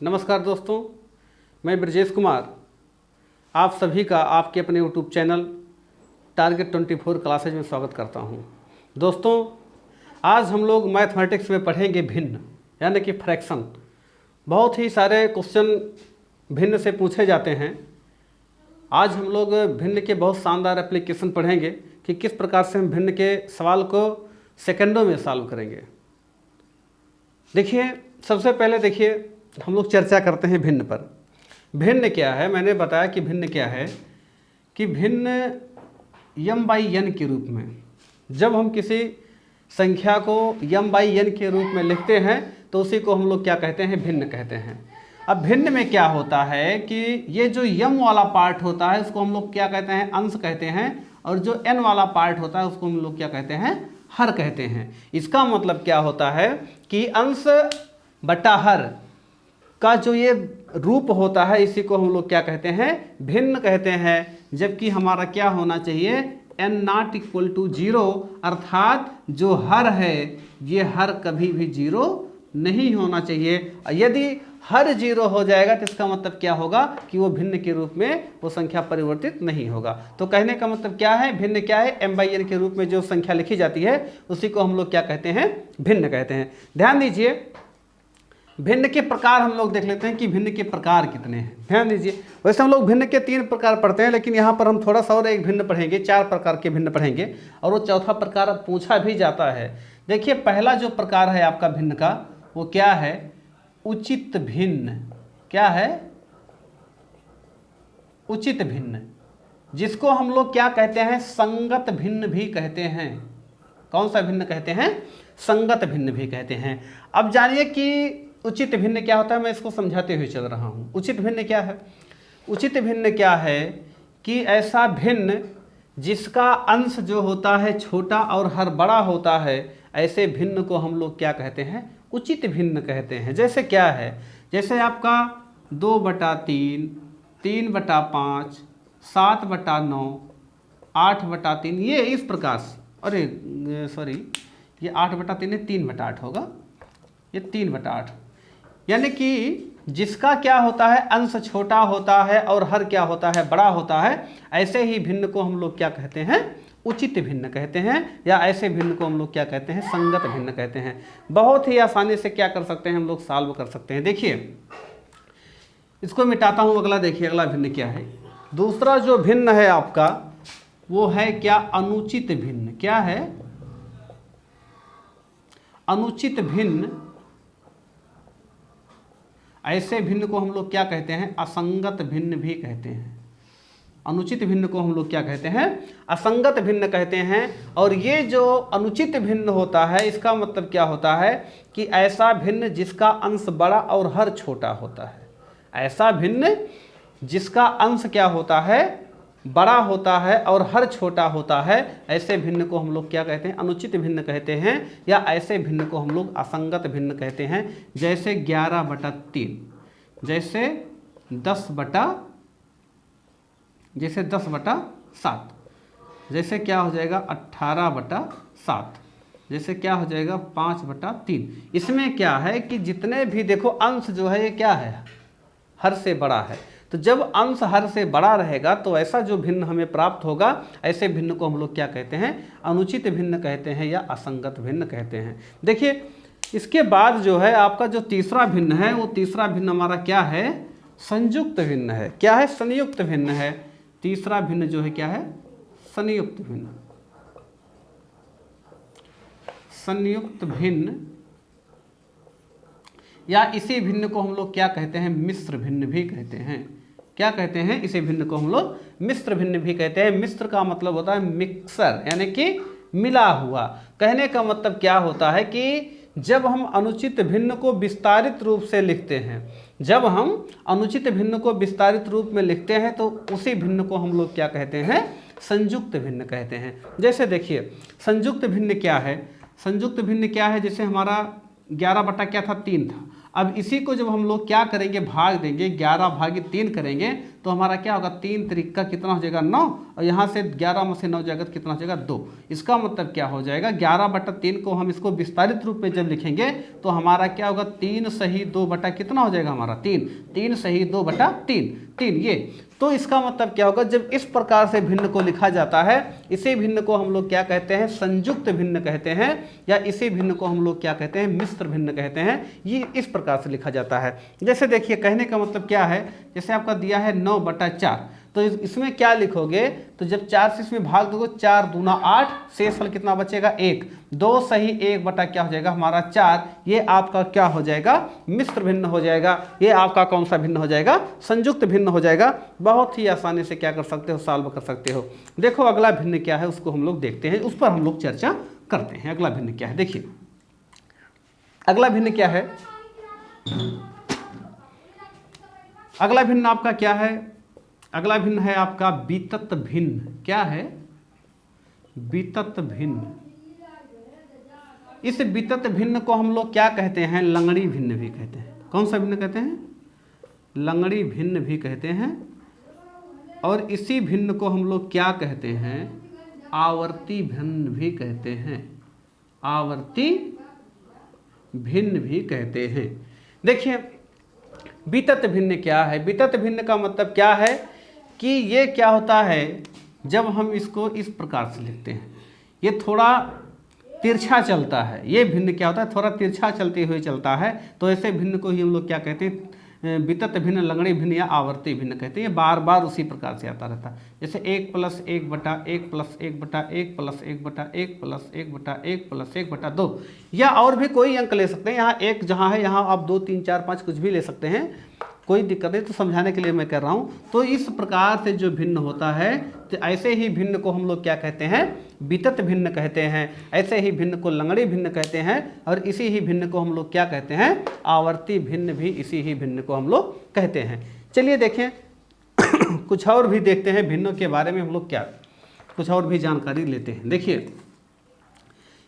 नमस्कार दोस्तों, मैं ब्रजेश कुमार आप सभी का आपके अपने यूट्यूब चैनल टारगेट 24 क्लासेज में स्वागत करता हूं। दोस्तों, आज हम लोग मैथमेटिक्स में पढ़ेंगे भिन्न यानी कि फ्रैक्शन। बहुत ही सारे क्वेश्चन भिन्न से पूछे जाते हैं। आज हम लोग भिन्न के बहुत शानदार एप्लीकेशन पढ़ेंगे कि किस प्रकार से हम भिन्न के सवाल को सेकंडों में सॉल्व करेंगे। देखिए, सबसे पहले देखिए हम लोग चर्चा करते हैं भिन्न पर। भिन्न क्या है? मैंने बताया कि भिन्न क्या है कि भिन्न m/n के रूप में जब हम किसी संख्या को m/n के रूप में लिखते हैं तो उसी को हम लोग क्या कहते हैं? भिन्न कहते हैं। अब भिन्न में क्या होता है कि ये जो m वाला पार्ट होता है उसको हम लोग क्या कहते हैं? अंश कहते हैं, और जो n वाला पार्ट होता है उसको हम लोग क्या कहते हैं? हर कहते हैं। इसका मतलब क्या होता है कि अंश बटा हर का जो ये रूप होता है इसी को हम लोग क्या कहते हैं? भिन्न कहते हैं। जबकि हमारा क्या होना चाहिए? n ≠ 0, अर्थात जो हर है ये हर कभी भी 0 नहीं होना चाहिए। यदि हर 0 हो जाएगा तो इसका मतलब क्या होगा कि वो भिन्न के रूप में वो संख्या परिवर्तित नहीं होगा। तो कहने का मतलब क्या है? भिन्न क्या है? m/n के रूप में जो संख्या लिखी जाती है उसी को हम लोग क्या कहते हैं? भिन्न कहते हैं। ध्यान दीजिए, भिन्न के प्रकार हम लोग देख लेते हैं कि भिन्न के प्रकार कितने हैं। ध्यान दीजिए, वैसे हम लोग भिन्न के 3 प्रकार पढ़ते हैं, लेकिन यहाँ पर हम थोड़ा सा और एक भिन्न पढ़ेंगे, 4 प्रकार के भिन्न पढ़ेंगे, और वो चौथा प्रकार पूछा भी जाता है। देखिए, पहला जो प्रकार है आपका भिन्न का वो क्या है? उचित भिन्न। क्या है? उचित भिन्न, जिसको हम लोग क्या कहते हैं? संगत भिन्न भी कहते हैं। कौन सा भिन्न कहते हैं? संगत भिन्न भी कहते हैं। अब जानिए कि उचित भिन्न क्या होता है, मैं इसको समझाते हुए चल रहा हूँ। उचित भिन्न क्या है? उचित भिन्न क्या है कि ऐसा भिन्न जिसका अंश जो होता है छोटा और हर बड़ा होता है, ऐसे भिन्न को हम लोग क्या कहते हैं? उचित भिन्न कहते हैं। जैसे क्या है? जैसे आपका 2/3, 3/5, 7/9, 8/3, ये इस प्रकार से, अरे सॉरी, ये 8/3 है, 3/8 होगा, ये 3/8। यानी कि जिसका क्या होता है? अंश छोटा होता है और हर क्या होता है? बड़ा होता है। ऐसे ही भिन्न को हम लोग क्या कहते हैं? उचित भिन्न कहते हैं, या ऐसे भिन्न को हम लोग क्या कहते हैं? संगत भिन्न कहते हैं। बहुत ही आसानी से क्या कर सकते हैं हम लोग? सॉल्व कर सकते हैं। देखिए, इसको मिटाता हूँ। अगला देखिए, अगला भिन्न क्या है? दूसरा जो भिन्न है आपका वो है क्या? अनुचित भिन्न। क्या है? अनुचित भिन्न। ऐसे भिन्न को हम लोग क्या कहते हैं? असंगत भिन्न भी कहते हैं। अनुचित भिन्न को हम लोग क्या कहते हैं? असंगत भिन्न कहते हैं। और ये जो अनुचित भिन्न होता है इसका मतलब क्या होता है कि ऐसा भिन्न जिसका अंश बड़ा और हर छोटा होता है। ऐसा भिन्न जिसका अंश क्या होता है? बड़ा होता है और हर छोटा होता है, ऐसे भिन्न को हम लोग क्या कहते हैं? अनुचित भिन्न कहते हैं, या ऐसे भिन्न को हम लोग असंगत भिन्न कहते हैं। जैसे 11/3, जैसे 10/7, जैसे क्या हो जाएगा? 18/7, जैसे क्या हो जाएगा? 5/3। इसमें क्या है कि जितने भी देखो अंश जो है ये क्या है? हर से बड़ा है। तो जब अंश हर से बड़ा रहेगा तो ऐसा जो भिन्न हमें प्राप्त होगा, ऐसे भिन्न को हम लोग क्या कहते हैं? अनुचित भिन्न कहते हैं, या असंगत भिन्न कहते हैं। देखिए, इसके बाद जो है आपका जो तीसरा भिन्न है वो तीसरा भिन्न हमारा क्या है? संयुक्त भिन्न है। क्या है? संयुक्त भिन्न है। तीसरा भिन्न जो है क्या है? संयुक्त भिन्न। संयुक्त भिन्न, या इसी भिन्न को हम लोग क्या कहते हैं? मिश्र भिन्न भी कहते हैं। क्या कहते हैं? इसी भिन्न को हम लोग मिश्र भिन्न भी कहते हैं। मिश्र का मतलब होता है मिक्सर, यानी कि मिला हुआ। कहने का मतलब क्या होता है कि जब हम अनुचित भिन्न को विस्तारित रूप से लिखते हैं, जब हम अनुचित भिन्न को विस्तारित रूप में लिखते हैं तो उसी भिन्न को हम लोग क्या कहते हैं? संयुक्त भिन्न कहते हैं। जैसे देखिए, संयुक्त भिन्न क्या है? संयुक्त भिन्न क्या है? जैसे हमारा 11/3 था। अब इसी को जब हम लोग क्या करेंगे? भाग देंगे, 11/3 करेंगे, तो हमारा क्या होगा, 3 त्रिका कितना हो जाएगा 9, और यहाँ से 11 में से 9 जाएगा तो कितना हो जाएगा 2। इसका मतलब क्या हो जाएगा 11/3 को हम इसको विस्तारित रूप में जब लिखेंगे तो हमारा क्या होगा 3 सही 2 बटा कितना हो जाएगा हमारा 3, 3 सही 2/3, 3 ये। तो इसका मतलब क्या होगा, जब इस प्रकार से भिन्न को लिखा जाता है, इसी भिन्न को हम लोग क्या कहते हैं, संयुक्त भिन्न कहते हैं, या इसी भिन्न को हम लोग क्या कहते हैं, मिश्र भिन्न कहते हैं। ये इस प्रकार से लिखा जाता है। जैसे देखिए कहने का मतलब क्या है, जैसे आपका दिया है 9/4, तो इसमें क्या लिखोगे, तो जब 4 से इसमें भाग दोगे 4 दूना 8, शेष फल कितना बचेगा 1, 2 सही 1 बटा क्या हो जाएगा हमारा 4। ये आपका क्या हो जाएगा, मिश्र भिन्न हो जाएगा। ये आपका कौन सा भिन्न हो जाएगा, संयुक्त भिन्न हो जाएगा। बहुत ही आसानी से क्या कर सकते हो, सॉल्व कर सकते हो। देखो अगला भिन्न क्या है उसको हम लोग देखते हैं, उस पर हम लोग चर्चा करते हैं। अगला भिन्न क्या है, देखिए अगला भिन्न क्या है, अगला भिन्न आपका क्या है, अगला भिन्न है आपका वितत भिन्न। क्या है, वितत भिन्न। इस वितत भिन्न को हम लोग क्या कहते हैं, लंगड़ी भिन्न भी कहते हैं। कौन सा भिन्न कहते हैं, लंगड़ी भिन्न भी कहते हैं। और इसी भिन्न को हम लोग क्या कहते हैं, आवर्ती भिन्न भी कहते हैं, आवर्ती भिन्न भी कहते हैं। देखिए वितत भिन्न क्या है, वितत भिन्न का मतलब क्या है कि ये क्या होता है, जब हम इसको इस प्रकार से लिखते हैं, ये थोड़ा तिरछा चलता है। ये भिन्न क्या होता है, थोड़ा तिरछा चलते हुए चलता है। तो ऐसे भिन्न को ही हम लोग क्या कहते हैं, वितत भिन्न, लंगड़ी भिन्न या आवर्ती भिन्न कहते हैं। ये बार बार उसी प्रकार से आता रहता है। जैसे 1 + 1/1 + 1/1 + 1/1 + 1/1 + 1/2, या और भी कोई अंक ले सकते हैं। यहाँ 1 जहाँ है, यहाँ आप 2 3 4 5 कुछ भी ले सकते हैं, कोई दिक्कत नहीं। तो समझाने के लिए मैं कर रहा हूँ। तो इस प्रकार से जो भिन्न होता है, तो ऐसे ही भिन्न को हम लोग क्या कहते हैं, वितत भिन्न कहते हैं। ऐसे ही भिन्न को लंगड़ी भिन्न कहते हैं, और इसी ही भिन्न को हम लोग क्या कहते हैं, आवर्ती भिन्न भी इसी ही भिन्न को हम लोग कहते हैं। चलिए देखें कुछ और भी देखते हैं भिन्नों के बारे में, हम लोग क्या कुछ और भी जानकारी लेते हैं। देखिए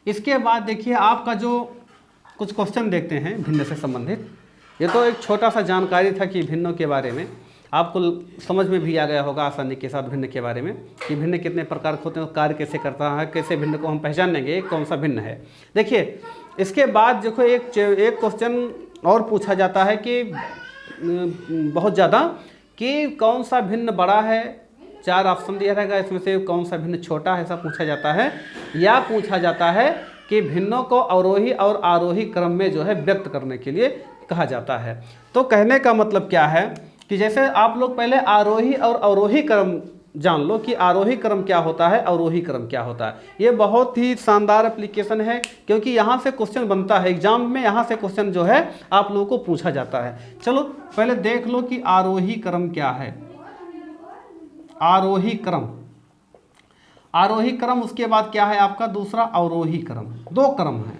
इसके बाद देखिए आपका जो कुछ क्वेश्चन देखते हैं भिन्न से संबंधित। ये तो एक छोटा सा जानकारी था कि भिन्नों के बारे में, आपको समझ में भी आ गया होगा आसानी के साथ भिन्न के बारे में, कि भिन्न कितने प्रकार के होते हैं, कार्य कैसे करता है, कैसे भिन्न को हम पहचान लेंगे कौन सा भिन्न है। देखिए इसके बाद देखो एक क्वेश्चन और पूछा जाता है कि बहुत ज़्यादा, कि कौन सा भिन्न बड़ा है। 4 ऑप्शन दिया रहेगा, इसमें से कौन सा भिन्न छोटा है, ऐसा पूछा जाता है। या पूछा जाता है कि भिन्नों को अवरोही और आरोही क्रम में जो है व्यक्त करने के लिए कहा जाता है। तो कहने का मतलब क्या है कि जैसे आप लोग पहले आरोही और अवरोही क्रम जान लो, कि आरोही क्रम क्या होता है, अवरोही क्रम क्या होता है। ये बहुत ही शानदार एप्लीकेशन है, क्योंकि यहाँ से क्वेश्चन बनता है एग्जाम में, यहाँ से क्वेश्चन जो है आप लोगों को पूछा जाता है। चलो पहले देख लो कि आरोही क्रम क्या है। आरोही क्रम, आरोही क्रम, उसके बाद क्या है आपका दूसरा अवरोही क्रम। 2 क्रम है,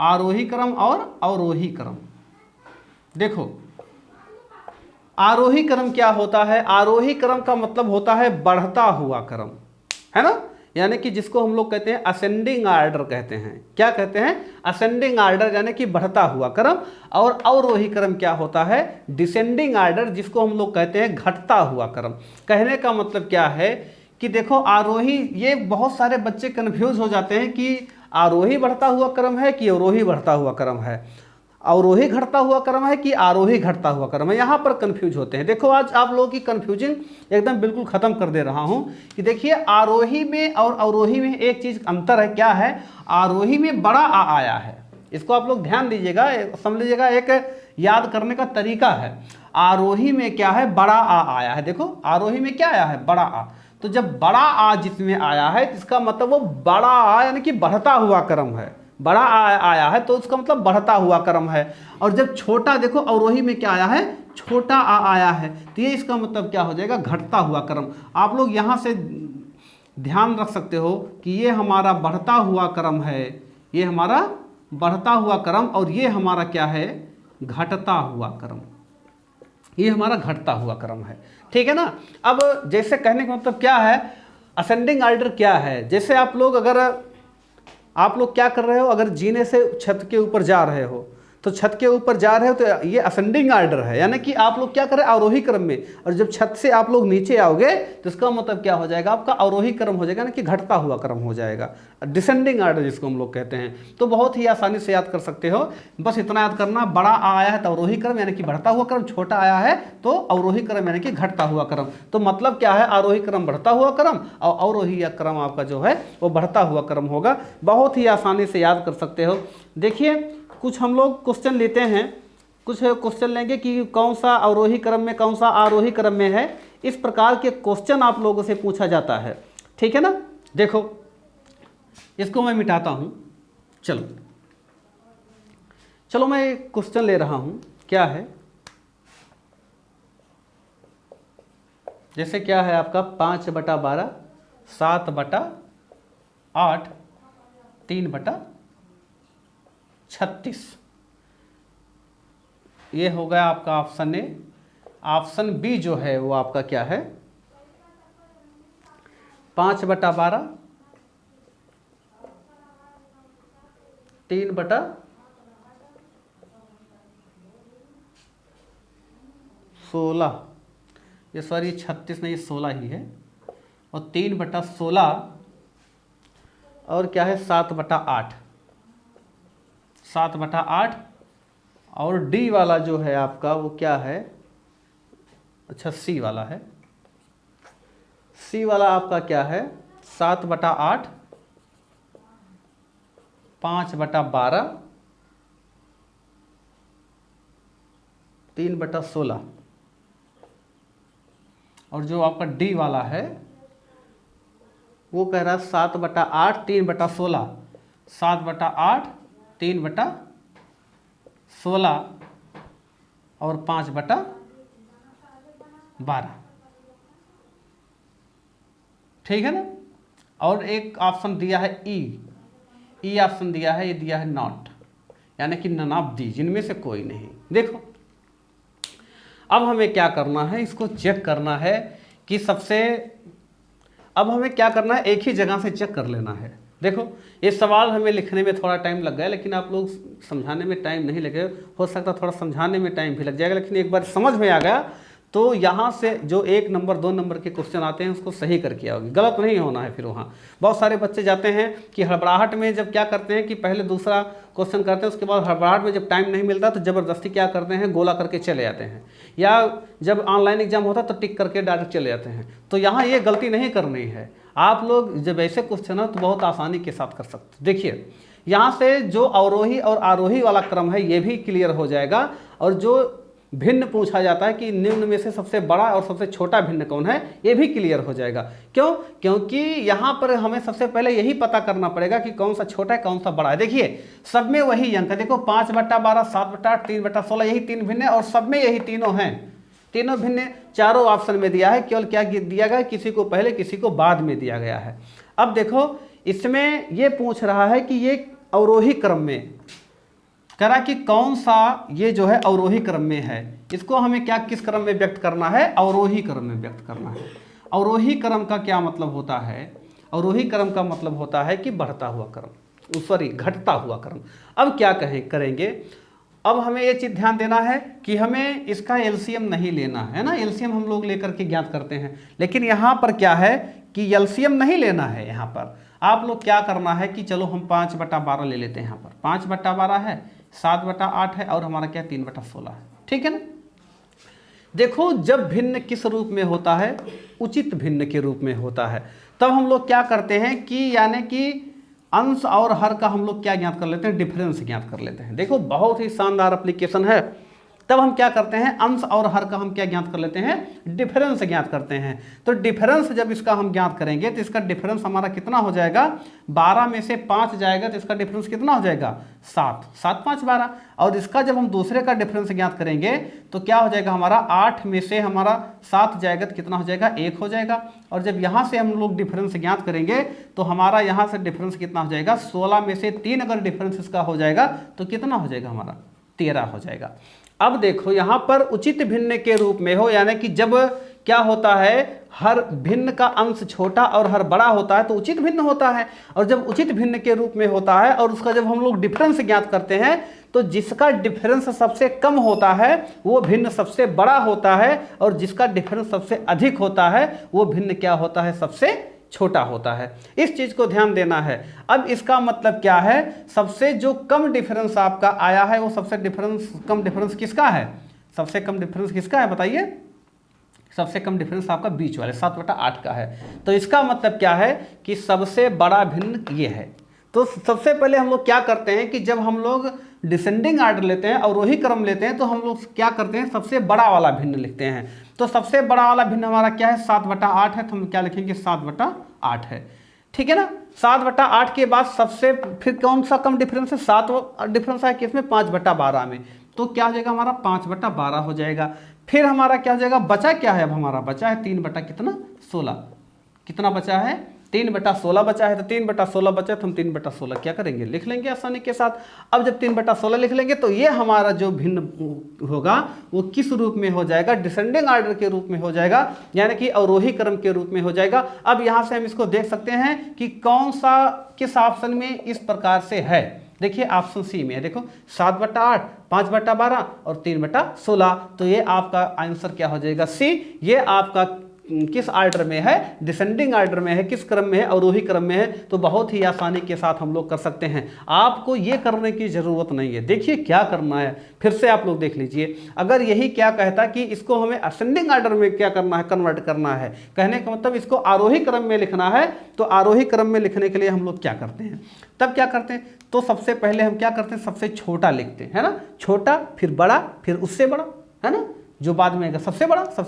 आरोही क्रम और अवरोही क्रम। देखो आरोही क्रम क्या होता है, आरोही क्रम का मतलब होता है बढ़ता हुआ क्रम, है ना, यानी कि जिसको हम लोग कहते हैं असेंडिंग आर्डर कहते हैं। क्या कहते हैं, असेंडिंग आर्डर, यानी कि बढ़ता हुआ क्रम। और अवरोही क्रम क्या होता है, डिसेंडिंग आर्डर, जिसको हम लोग कहते हैं घटता हुआ क्रम। कहने का मतलब क्या है कि देखो आरोही, ये बहुत सारे बच्चे कन्फ्यूज हो जाते हैं कि आरोही बढ़ता हुआ क्रम है कि अवरोही बढ़ता हुआ क्रम है, अवरोही घटता हुआ क्रम है कि आरोही घटता हुआ क्रम है, यहाँ पर कंफ्यूज होते हैं। देखो आज आप लोगों की कंफ्यूजिंग एकदम बिल्कुल ख़त्म कर दे रहा हूँ कि देखिए आरोही में और अवरोही में एक चीज़ अंतर है। क्या है, आरोही में बड़ा आ आया है, इसको आप लोग ध्यान दीजिएगा, समझ लीजिएगा, एक याद करने का तरीका है। आरोही में क्या है, बड़ा आ आया है। देखो आरोही में क्या आया है, बड़ा आ। तो जब बड़ा आ जिसमें आया है, इसका मतलब वो बड़ा आ यानी कि बढ़ता हुआ क्रम है। बड़ा आया है तो उसका मतलब बढ़ता हुआ क्रम है। और जब छोटा, देखो अवरोही में क्या आया है, छोटा आ आया है, तो ये इसका मतलब क्या हो जाएगा, घटता हुआ क्रम। आप लोग यहाँ से ध्यान रख सकते हो कि ये हमारा बढ़ता हुआ क्रम है, ये हमारा बढ़ता हुआ क्रम, और ये हमारा क्या है, घटता हुआ क्रम। ये हमारा घटता हुआ क्रम है, ठीक है ना। अब जैसे कहने का मतलब क्या है, असेंडिंग आर्डर क्या है, जैसे आप लोग अगर आप लोग क्या कर रहे हो, अगर जीने से छत के ऊपर जा रहे हो तो छत के ऊपर जा रहे हो तो ये असेंडिंग आर्डर है, यानी कि आप लोग क्या करें आरोही क्रम में, और जब छत से आप लोग नीचे आओगे तो इसका मतलब क्या हो जाएगा आपका अवरोही क्रम हो जाएगा, ना कि घटता हुआ क्रम हो जाएगा, डिसेंडिंग आर्डर जिसको हम लोग कहते हैं। तो बहुत ही आसानी से याद कर सकते हो, बस इतना याद करना, बड़ा आ आया है तो अवरोही क्रम यानी कि बढ़ता हुआ क्रम, छोटा आया है तो अवरोही क्रम यानी कि घटता हुआ क्रम। तो मतलब क्या है, आरोही क्रम बढ़ता हुआ क्रम और अवरोही क्रम आपका जो है वो बढ़ता हुआ क्रम होगा। बहुत ही आसानी से याद कर सकते हो। देखिए कुछ हम लोग क्वेश्चन लेते हैं, कुछ क्वेश्चन लेंगे कि कौन सा अवरोही क्रम में कौन सा आरोही क्रम में है, इस प्रकार के क्वेश्चन आप लोगों से पूछा जाता है, ठीक है ना। देखो इसको मैं मिटाता हूं, चलो मैं क्वेश्चन ले रहा हूं, क्या है, जैसे क्या है आपका 5/12, 7/8, 3/36, ये हो गया आपका ऑप्शन ए। ऑप्शन बी जो है वो आपका क्या है, 5/12, 3/16, ये सॉरी 36 नहीं 16 ही है, और 3/16 और क्या है 7/8, 7/8, और डी वाला जो है आपका वो क्या है, अच्छा सी वाला है, सी वाला आपका क्या है 7/8, 5/12, 3/16, और जो आपका डी वाला है वो कह रहा है 7/8, 3/16, 7/8, 3/16 और 5/12, ठीक है ना। और एक ऑप्शन दिया है ई ऑप्शन दिया है, ये दिया है नॉट, यानी कि नन ऑफ दी, जिनमें से कोई नहीं। देखो अब हमें क्या करना है, इसको चेक करना है कि सबसे, अब हमें क्या करना है, एक ही जगह से चेक कर लेना है। देखो ये सवाल हमें लिखने में थोड़ा टाइम लग गया, लेकिन आप लोग समझाने में टाइम नहीं लगे, हो सकता थोड़ा समझाने में टाइम भी लग जाएगा, लेकिन एक बार समझ में आ गया तो यहाँ से जो 1 नंबर 2 नंबर के क्वेश्चन आते हैं उसको सही करके आओगे, गलत नहीं होना है। फिर वहाँ बहुत सारे बच्चे जाते हैं कि हड़बड़ाहट में जब क्या करते हैं कि पहले दूसरा क्वेश्चन करते हैं, उसके बाद हड़बड़ाहट में जब टाइम नहीं मिलता तो ज़बरदस्ती क्या करते हैं, गोला करके चले जाते हैं, या जब ऑनलाइन एग्जाम होता तो टिक करके डायरेक्ट चले जाते हैं। तो यहाँ ये गलती नहीं करनी है। आप लोग जब ऐसे क्वेश्चन हो तो बहुत आसानी के साथ कर सकते। देखिए यहाँ से जो अवरोही और आरोही वाला क्रम है ये भी क्लियर हो जाएगा, और जो भिन्न पूछा जाता है कि निम्न में से सबसे बड़ा और सबसे छोटा भिन्न कौन है, ये भी क्लियर हो जाएगा। क्यों? क्योंकि यहाँ पर हमें सबसे पहले यही पता करना पड़ेगा कि कौन सा छोटा है कौन सा बड़ा है। देखिए सब में वही अंक है, देखो 5/12, 7/8, 3/16, यही 3 भिन्न है, और सब में यही तीनों हैं, तीनों भिन्न चारों ऑप्शन में दिया है। केवल क्या दिया गया, किसी को पहले किसी को बाद में दिया गया है। अब देखो इसमें ये पूछ रहा है कि ये अवरोही क्रम में करा कि कौन सा ये जो है अवरोही क्रम में है, इसको हमें क्या किस क्रम में व्यक्त करना है, अवरोही क्रम में व्यक्त करना है। अवरोही क्रम का क्या मतलब होता है, अवरोही क्रम का मतलब होता है कि बढ़ता हुआ क्रम, सॉरी घटता हुआ क्रम। अब क्या करेंगे, अब हमें ये चीज़ ध्यान देना है कि हमें इसका एलसीएम नहीं लेना है ना, एलसीएम हम लोग लेकर के ज्ञात करते हैं, लेकिन यहाँ पर क्या है कि एलसीएम नहीं लेना है। यहाँ पर आप लोग क्या करना है कि चलो हम 5/12 ले लेते हैं। यहाँ पर 5/12 है, 7/8 है, और हमारा क्या 3/16 है, ठीक है ना। देखो जब भिन्न किस रूप में होता है, उचित भिन्न के रूप में होता है, तब हम लोग क्या करते हैं कि यानी कि अंश और हर का हम लोग क्या ज्ञात कर लेते हैं, डिफरेंस ज्ञात कर लेते हैं। देखो बहुत ही शानदार एप्लीकेशन है। तब हम क्या करते हैं, अंश और हर का हम क्या ज्ञात कर लेते हैं, डिफरेंस ज्ञात करते हैं। तो डिफरेंस जब इसका हम ज्ञात करेंगे तो इसका डिफरेंस हमारा कितना हो जाएगा, 12 में से 5 जाएगा तो इसका डिफरेंस कितना हो जाएगा, 7, 7 5 12। और इसका जब हम दूसरे का डिफरेंस ज्ञात करेंगे तो क्या हो जाएगा हमारा, 8 में से हमारा 7 जाएगा तो कितना हो जाएगा, 1 हो जाएगा। और जब यहाँ से हम लोग डिफरेंस ज्ञात करेंगे तो हमारा यहाँ से डिफरेंस कितना हो जाएगा, 16 में से 3 अगर डिफरेंस इसका हो जाएगा तो कितना हो जाएगा हमारा, 13 हो जाएगा। अब देखो यहाँ पर उचित भिन्न के रूप में हो, यानी कि जब क्या होता है, हर भिन्न का अंश छोटा और हर बड़ा होता है तो उचित भिन्न होता है। और जब उचित भिन्न के रूप में होता है और उसका जब हम लोग डिफरेंस ज्ञात करते हैं तो जिसका डिफरेंस सबसे कम होता है वो भिन्न सबसे बड़ा होता है, और जिसका डिफरेंस सबसे अधिक होता है वो भिन्न क्या होता है, सबसे छोटा होता है। इस चीज को ध्यान देना है। अब इसका मतलब क्या है, सबसे जो कम डिफरेंस आपका आया है वो सबसे कम डिफरेंस किसका है, सबसे कम डिफरेंस किसका है बताइए, सबसे कम डिफरेंस आपका बीच वाले 7/8 का है। तो इसका मतलब क्या है कि सबसे बड़ा भिन्न ये है। तो सबसे पहले हम लोग क्या करते हैं कि जब हम लोग डिसेंडिंग आर्डर लेते हैं, अवरोही क्रम लेते हैं, तो हम लोग क्या करते हैं, सबसे बड़ा वाला भिन्न लिखते हैं। तो सबसे बड़ा वाला भिन्न हमारा क्या है, 7/8 है, तो हम क्या लिखेंगे, 7/8 है। ठीक है ना। 7/8 के बाद सबसे फिर कौन सा कम डिफरेंस है, 7 डिफरेंस है किसमें, 5/12 में। तो क्या हो जाएगा हमारा 5/12 हो जाएगा। फिर हमारा क्या हो जाएगा, बचा क्या है, अब हमारा बचा है 3/16। कितना बचा है, 3/16 बचा है। तो 3/16 बचा तो हम 3/16 क्या करेंगे, लिख लेंगे आसानी के साथ। अब जब 3/16 लिख लेंगे तो ये हमारा जो भिन्न होगा वो किस रूप में हो जाएगा, डिसेंडिंग ऑर्डर के रूप में हो जाएगा, यानी कि अवरोही क्रम के रूप में हो जाएगा। अब यहाँ से हम इसको देख सकते हैं कि कौन सा किस ऑप्शन में इस प्रकार से है। देखिए ऑप्शन सी में है, देखो 7/8, 5/12 और 3/16। तो ये आपका आंसर क्या हो जाएगा, सी। ये आपका किस ऑर्डर में है, डिसेंडिंग ऑर्डर में है, किस क्रम में है, अवरोही क्रम में है। तो बहुत ही आसानी के साथ हम लोग कर सकते हैं। आपको ये करने की जरूरत नहीं है। देखिए क्या करना है, फिर से आप लोग देख लीजिए। अगर यही क्या कहता कि इसको हमें असेंडिंग ऑर्डर में क्या करना है, कन्वर्ट करना है, कहने का मतलब इसको आरोही क्रम में लिखना है। तो आरोही क्रम में लिखने के लिए हम लोग क्या करते हैं, तब क्या करते हैं, तो सबसे पहले हम क्या करते हैं, सबसे छोटा लिखते हैं, है ना, छोटा, फिर बड़ा, फिर उससे बड़ा, है ना, जो बाद में आएगा सबसे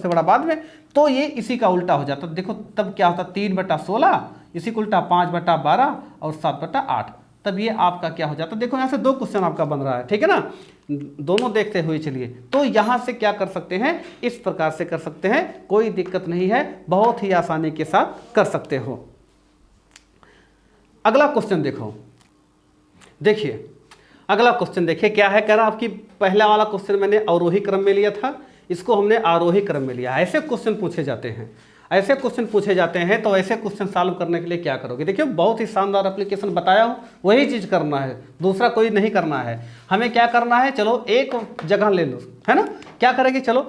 बड़ा बाद में। तो ये इसी का उल्टा हो जाता। देखो तब क्या होता, 3/16, इसी को उल्टा 5/12 और 7/8। तब ये आपका क्या हो जाता, देखो यहाँ से 2 क्वेश्चन आपका बन रहा है, ठीक है ना, दोनों देखते हुए चलिए। तो यहाँ से क्या कर सकते हैं, इस प्रकार से कर सकते हैं, कोई दिक्कत नहीं है, बहुत ही आसानी के साथ कर सकते हो। अगला क्वेश्चन देखो, देखिए अगला क्वेश्चन देखिए क्या है, कह रहा आपकी पहला वाला क्वेश्चन मैंने अवरोही क्रम में लिया था, इसको हमने आरोही क्रम में लिया। ऐसे क्वेश्चन पूछे जाते हैं, ऐसे क्वेश्चन पूछे जाते हैं। तो ऐसे क्वेश्चन सॉल्व करने के लिए क्या करोगे, देखिए बहुत ही शानदार एप्लीकेशन बताया हूँ, वही चीज़ करना है, दूसरा कोई नहीं करना है। हमें क्या करना है, चलो एक जगह ले लो, है ना, क्या करेंगे, चलो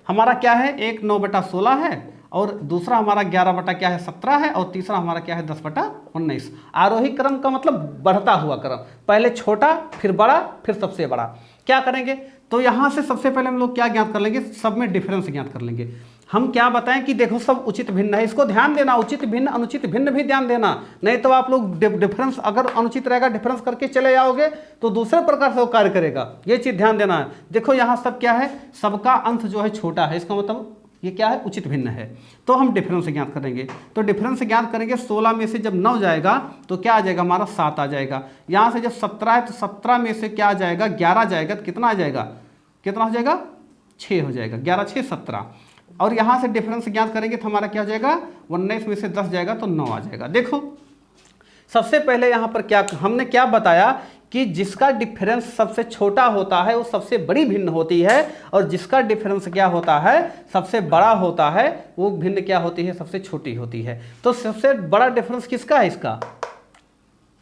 हमारा क्या है, एक 9/16 है, और दूसरा हमारा 11/17 है, और तीसरा हमारा क्या है, 10/19। आरोही क्रम का मतलब बढ़ता हुआ क्रम, पहले छोटा फिर बड़ा फिर सबसे बड़ा। क्या करेंगे, तो यहाँ से सबसे पहले हम लोग क्या ज्ञात कर लेंगे, सब में डिफरेंस ज्ञात कर लेंगे। हम क्या बताएं कि देखो सब उचित भिन्न है, इसको ध्यान देना, उचित भिन्न अनुचित भिन्न भी ध्यान देना, नहीं तो आप लोग डिफरेंस अगर अनुचित रहेगा डिफरेंस करके चले जाओगे तो दूसरे प्रकार से वो कार्य करेगा। ये चीज़ ध्यान देना है। देखो यहाँ सब क्या है, सबका अंश जो है छोटा है, इसका मतलब ये क्या है, उचित भिन्न है। तो हम डिफरेंस ज्ञात करेंगे, तो डिफरेंस ज्ञात करेंगे, 16 में से जब 9 जाएगा तो क्या आ जाएगा, हमारा 7 आ जाएगा। यहाँ से जब 17 है तो 17 में से क्या आ जाएगा, 11 जाएगा, तो कितना आ जाएगा, कितना हो जाएगा, 6 हो जाएगा, 11 6 17। और यहाँ से डिफरेंस ज्ञात करेंगे तो हमारा क्या हो जाएगा, 19 में से 10 जाएगा तो 9 आ जाएगा। देखो सबसे पहले यहाँ पर क्या हमने क्या बताया कि जिसका डिफरेंस सबसे छोटा होता है वो सबसे बड़ी भिन्न होती है, और जिसका डिफरेंस क्या होता है, सबसे बड़ा होता है, वो भिन्न क्या होती है, सबसे छोटी होती है। तो सबसे बड़ा डिफरेंस किसका है, इसका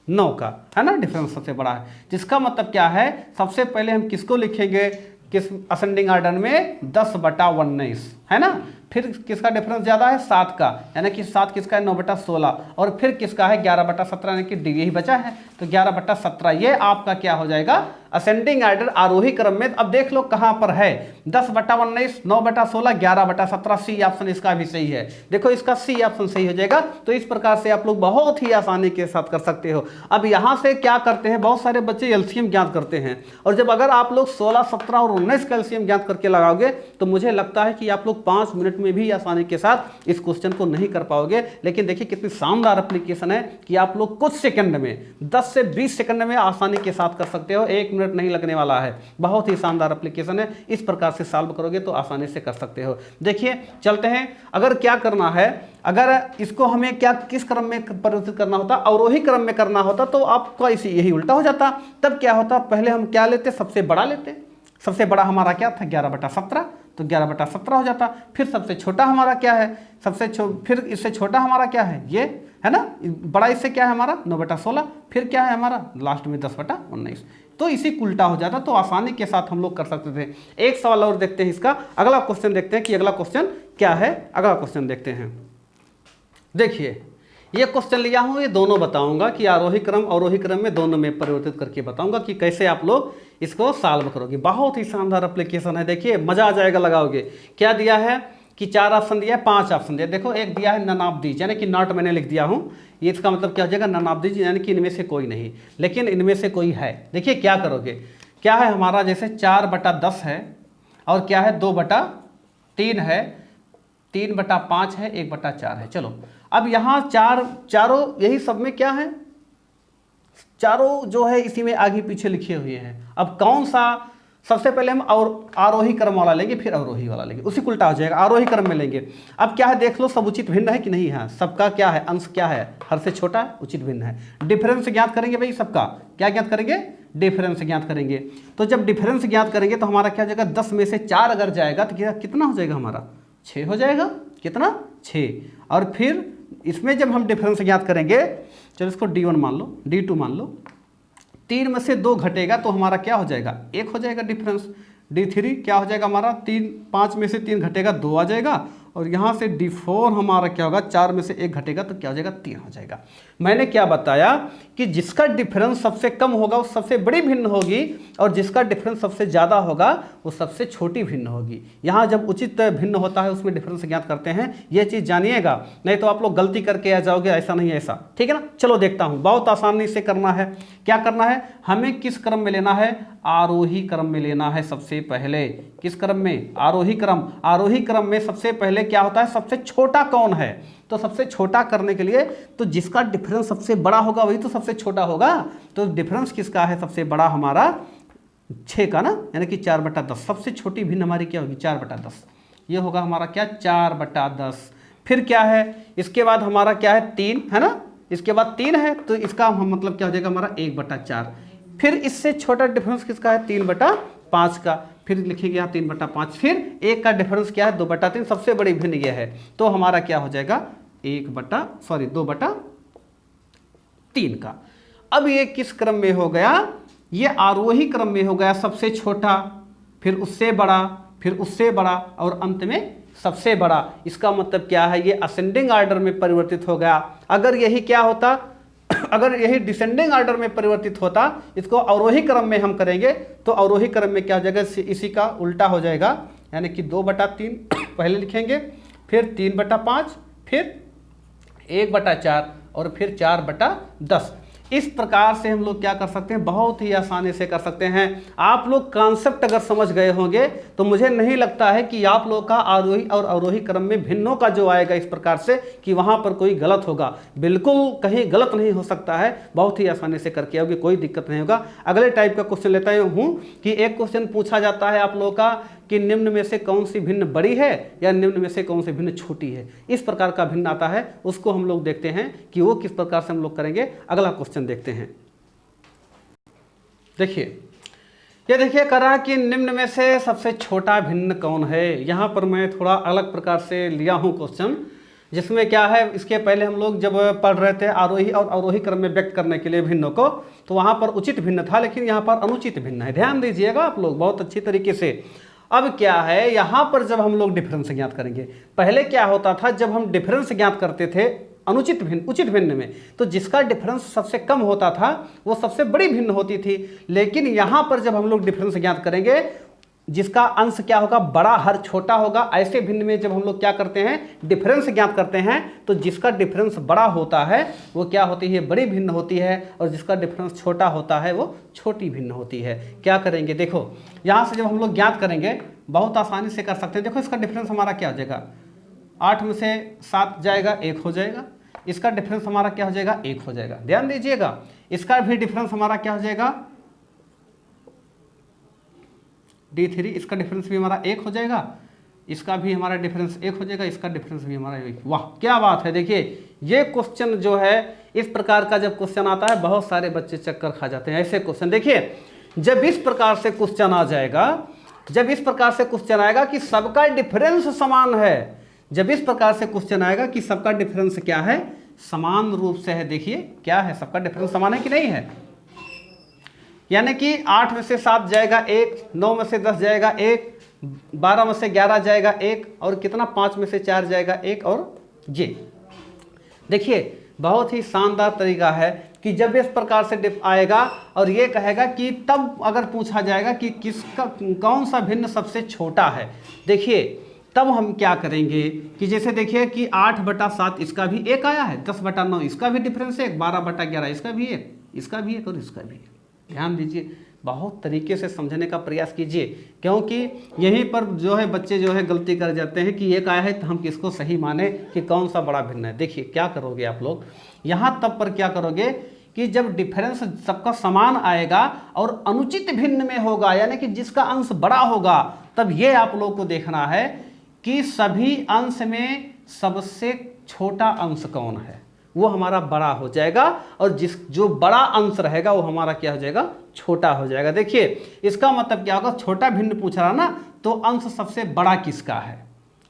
9 का, है ना, डिफरेंस सबसे बड़ा है। जिसका मतलब क्या है, सबसे पहले हम किसको लिखेंगे, किस असेंडिंग ऑर्डर में, 10/19, है ना। फिर किसका डिफरेंस ज़्यादा है, 7 का, यानी कि 7 किसका है, 9/16, और फिर किसका है 11/17, यानी कि डी यही बचा है, तो 11/17। ये आपका क्या हो जाएगा, असेंडिंग ऑर्डर आरोही क्रम में। अब देख लो कहाँ पर है, 10/19, 9/16, 11/17, सी ऑप्शन इसका भी सही है। देखो इसका सी ऑप्शन सही हो जाएगा। तो इस प्रकार से आप लोग बहुत ही आसानी के साथ कर सकते हो। अब यहाँ से क्या करते हैं, बहुत सारे बच्चे एलसीएम ज्ञात करते हैं, और जब अगर आप लोग 16, 17 और 19 का एलसीएम ज्ञात करके लगाओगे तो मुझे लगता है कि आप लोग 5 मिनट में भी आसानी के साथ इस क्वेश्चन को नहीं कर पाओगे। लेकिन देखिए कितनी शानदार एप्लीकेशन है कि आप लोग कुछ सेकंड में, 10 से 20 सेकंड में आसानी के साथ कर सकते हो, 1 मिनट नहीं लगने वाला है। बहुत ही शानदार एप्लीकेशन है, इस प्रकार से सॉल्व करोगे तो आसानी से कर सकते हो। देखिए चलते हैं, अगर क्या करना है, अगर इसको हमें क्या किस क्रम में परिवर्तित करना होता, अवरोही क्रम में करना होता तो आपका इसी यही उल्टा हो जाता। तब क्या होता, पहले हम क्या लेते, सबसे बड़ा लेते। सबसे बड़ा हमारा क्या था, 11/17, तो 11/17 हो जाता। फिर सबसे छोटा हमारा क्या है, फिर इससे छोटा हमारा क्या है, ये है ना, बड़ा इससे क्या है हमारा 9/16, फिर क्या है हमारा लास्ट में 10/19। तो इसी उल्टा हो जाता। तो आसानी के साथ हम लोग कर सकते थे। एक सवाल और देखते हैं इसका, अगला क्वेश्चन देखते हैं कि अगला क्वेश्चन क्या है। अगला क्वेश्चन देखते हैं। देखिए ये क्वेश्चन लिया हूँ, ये दोनों बताऊंगा कि आरोही क्रम अवरोही क्रम में दोनों में परिवर्तित करके बताऊंगा कि कैसे आप लोग इसको सॉल्व करोगे। बहुत ही शानदार एप्लीकेशन है, देखिए मजा आ जाएगा, लगाओगे। क्या दिया है कि 4 ऑप्शन दिया है, 5 ऑप्शन दिया। देखो एक दिया है नन ऑफ दीज, यानी कि नॉट मैंने लिख दिया हूँ, ये इसका मतलब क्या हो जाएगा, नन ऑफ दीज यानी कि इनमें से कोई नहीं, लेकिन इनमें से कोई है। देखिए क्या करोगे, क्या है हमारा, जैसे 4/10 है और क्या है 2/3 है, 3/5 है, 1/4 है। चलो अब यहाँ चारों यही सब में क्या है, चारों जो है इसी में आगे पीछे लिखे हुए हैं। अब कौन सा, सबसे पहले हम और आरोही क्रम वाला लेंगे, फिर अवरोही वाला लेंगे, उसी उल्टा हो जाएगा। आरोही क्रम में लेंगे। अब क्या है देख लो, सब उचित भिन्न है कि नहीं है, सबका क्या है अंश क्या है, हर से छोटा है, उचित भिन्न है। डिफरेंस ज्ञात करेंगे भाई, सबका क्या ज्ञात करेंगे, डिफरेंस ज्ञात करेंगे। तो जब डिफरेंस ज्ञात करेंगे तो हमारा क्या हो जाएगा, 10 में से 4 अगर जाएगा तो कितना हो जाएगा हमारा, 6 हो जाएगा। कितना, 6। और फिर इसमें जब हम डिफरेंस ज्ञात करेंगे, चलो इसको D1 मान लो, D2 मान लो, 3 में से 2 घटेगा तो हमारा क्या हो जाएगा, 1 हो जाएगा डिफरेंस। D3 क्या हो जाएगा हमारा, 5 में से 3 घटेगा 2 आ जाएगा। और यहाँ से D4 हमारा क्या होगा, 4 में से 1 घटेगा तो क्या हो जाएगा, 3 हो जाएगा। मैंने क्या बताया कि जिसका डिफरेंस सबसे कम होगा वो सबसे बड़ी भिन्न होगी, और जिसका डिफरेंस सबसे ज़्यादा होगा वो सबसे छोटी भिन्न होगी। यहाँ जब उचित भिन्न होता है उसमें डिफरेंस ज्ञात करते हैं, ये चीज़ जानिएगा, नहीं तो आप लोग गलती करके आ जाओगे, ऐसा नहीं है ऐसा, ठीक है ना। चलो देखता हूँ, बहुत आसानी से करना है। क्या करना है, हमें किस क्रम में लेना है, आरोही क्रम में लेना है सबसे पहले। किस क्रम में, आरोही क्रम। आरोही क्रम में सबसे पहले क्या होता है, सबसे छोटा कौन है, तो सबसे छोटा करने के लिए तो जिसका डिफरेंस सबसे बड़ा होगा वही तो सबसे छोटा होगा। तो डिफरेंस किसका है सबसे बड़ा, हमारा 6 का ना, यानी कि 4/10। सबसे छोटी भिन्न हमारी क्या होगी, 4/10। ये होगा हमारा क्या, 4/10। फिर क्या है, इसके बाद हमारा क्या है, 3 है ना, इसके बाद 3 है तो इसका मतलब क्या हो जाएगा हमारा 1/4। फिर इससे छोटा डिफरेंस किसका है, 3/5 का। फिर लिखेंगे यहाँ 3/5। फिर 1 का डिफरेंस क्या है, 2/3। सबसे बड़ी भिन्न ये है, तो हमारा क्या हो जाएगा 2/3 का। अब ये किस क्रम में हो गया, ये आरोही क्रम में हो गया, सबसे छोटा, फिर उससे बड़ा, फिर उससे बड़ा, और अंत में सबसे बड़ा। इसका मतलब क्या है, ये असेंडिंग ऑर्डर में परिवर्तित हो गया। अगर यही क्या होता, अगर यही डिसेंडिंग ऑर्डर में परिवर्तित होता, इसको अवरोही क्रम में हम करेंगे, तो अवरोही क्रम में क्या हो जाएगा, इसी का उल्टा हो जाएगा, यानी कि 2/3 पहले लिखेंगे, फिर 3/5, फिर 1/4 और फिर 4/10। इस प्रकार से हम लोग क्या कर सकते हैं, बहुत ही आसानी से कर सकते हैं। आप लोग कॉन्सेप्ट अगर समझ गए होंगे तो मुझे नहीं लगता है कि आप लोग का आरोही और अवरोही क्रम में भिन्नों का जो आएगा इस प्रकार से कि वहाँ पर कोई गलत होगा। बिल्कुल कहीं गलत नहीं हो सकता है, बहुत ही आसानी से करके आओगे, कोई दिक्कत नहीं होगा। अगले टाइप का क्वेश्चन लेता हूँ कि एक क्वेश्चन पूछा जाता है आप लोगों का कि निम्न में से कौन सी भिन्न बड़ी है या निम्न में से कौन सी भिन्न छोटी है। इस प्रकार का भिन्न आता है, उसको हम लोग देखते हैं कि वो किस प्रकार से हम लोग करेंगे। अगला क्वेश्चन देखते हैं। देखिए ये देखिए करा कि निम्न में से सबसे छोटा भिन्न कौन है। यहाँ पर मैं थोड़ा अलग प्रकार से लिया हूँ क्वेश्चन, जिसमें क्या है, इसके पहले हम लोग जब पढ़ रहे थे आरोही और अवरोही क्रम में व्यक्त करने के लिए भिन्नों को, तो वहाँ पर उचित भिन्न था, लेकिन यहाँ पर अनुचित भिन्न है। ध्यान दीजिएगा आप लोग बहुत अच्छी तरीके से। अब क्या है, यहाँ पर जब हम लोग डिफरेंस ज्ञात करेंगे, पहले क्या होता था, जब हम डिफरेंस ज्ञात करते थे अनुचित भिन्न उचित भिन्न में, तो जिसका डिफरेंस सबसे कम होता था वो सबसे बड़ी भिन्न होती थी। लेकिन यहाँ पर जब हम लोग डिफरेंस ज्ञात करेंगे, जिसका अंश क्या होगा, बड़ा हर छोटा होगा। ऐसे भिन्न में जब हम लोग क्या करते हैं, डिफरेंस ज्ञात करते हैं, तो जिसका डिफरेंस बड़ा होता है वो क्या होती है, बड़ी भिन्न होती है, और जिसका डिफरेंस छोटा होता है वो छोटी भिन्न होती है। क्या करेंगे, देखो यहाँ से जब हम लोग ज्ञात करेंगे बहुत आसानी से कर सकते हैं। देखो इसका डिफरेंस हमारा क्या हो जाएगा, 8 में से 7 जाएगा 1 हो जाएगा। इसका डिफरेंस हमारा क्या हो जाएगा, 1 हो जाएगा। ध्यान दीजिएगा, इसका भी डिफरेंस हमारा क्या हो जाएगा, D3। इसका डिफरेंस भी हमारा 1 हो जाएगा, इसका भी हमारा डिफरेंस 1 हो जाएगा, इसका डिफरेंस भी हमारा 1। वाह क्या बात है। देखिए ये क्वेश्चन जो है, इस प्रकार का जब क्वेश्चन आता है बहुत सारे बच्चे चक्कर खा जाते हैं। ऐसे क्वेश्चन देखिए, जब इस प्रकार से क्वेश्चन आ जाएगा जब इस प्रकार से क्वेश्चन आएगा कि सबका डिफरेंस समान है, जब इस प्रकार से क्वेश्चन आएगा कि सबका डिफरेंस क्या है, समान रूप से है, देखिए क्या है, सबका डिफरेंस समान है कि नहीं है, यानी कि 8 में से 7 जाएगा 1, 9 में से 10 जाएगा 1, 12 में से 11 जाएगा 1, और कितना 5 में से 4 जाएगा 1, और ये देखिए बहुत ही शानदार तरीका है कि जब इस प्रकार से आएगा और ये कहेगा कि तब अगर पूछा जाएगा कि किसका कौन सा भिन्न सबसे छोटा है, देखिए तब हम क्या करेंगे कि जैसे देखिए कि 8/7 इसका भी 1 आया है, 10/9 इसका भी डिफरेंस है, 12/11 इसका भी 1, इसका भी 1 और इसका भी 1। ध्यान दीजिए, बहुत तरीके से समझने का प्रयास कीजिए, क्योंकि यहीं पर जो है बच्चे जो है गलती कर जाते हैं कि एक आया है तो हम किसको सही माने कि कौन सा बड़ा भिन्न है। देखिए क्या करोगे आप लोग यहाँ तब पर क्या करोगे कि जब डिफरेंस सबका समान आएगा और अनुचित भिन्न में होगा, यानी कि जिसका अंश बड़ा होगा, तब ये आप लोग को देखना है कि सभी अंश में सबसे छोटा अंश कौन है, वो हमारा बड़ा हो जाएगा, और जो बड़ा अंश रहेगा वो हमारा क्या हो जाएगा, छोटा हो जाएगा। देखिए इसका मतलब क्या होगा, छोटा भिन्न पूछ रहा ना, तो अंश सबसे बड़ा किसका है,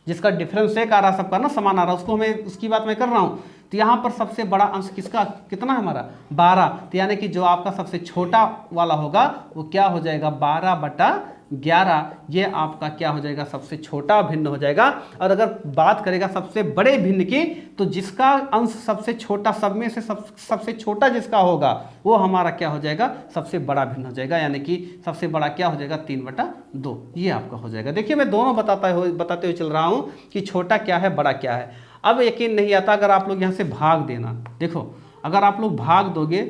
जिसका डिफरेंस 1 आ रहा, सबका ना समान आ रहा, उसको हमें उसकी बात मैं कर रहा हूँ। तो यहाँ पर सबसे बड़ा अंश किसका कितना है हमारा 12, तो यानी कि जो आपका सबसे छोटा वाला होगा वो क्या हो जाएगा 12/11, ये आपका क्या हो जाएगा, सबसे छोटा भिन्न हो जाएगा। और अगर बात करेगा सबसे बड़े भिन्न की, तो जिसका अंश सबसे छोटा, सब में से सबसे छोटा जिसका होगा वो हमारा क्या हो जाएगा, सबसे बड़ा भिन्न हो जाएगा, यानी कि सबसे बड़ा क्या हो जाएगा 3/2, ये आपका हो जाएगा। देखिए मैं दोनों बताते हुए चल रहा हूँ कि छोटा क्या है बड़ा क्या है। अब यकीन नहीं आता अगर आप लोग यहाँ से भाग देना, देखो अगर आप लोग भाग दोगे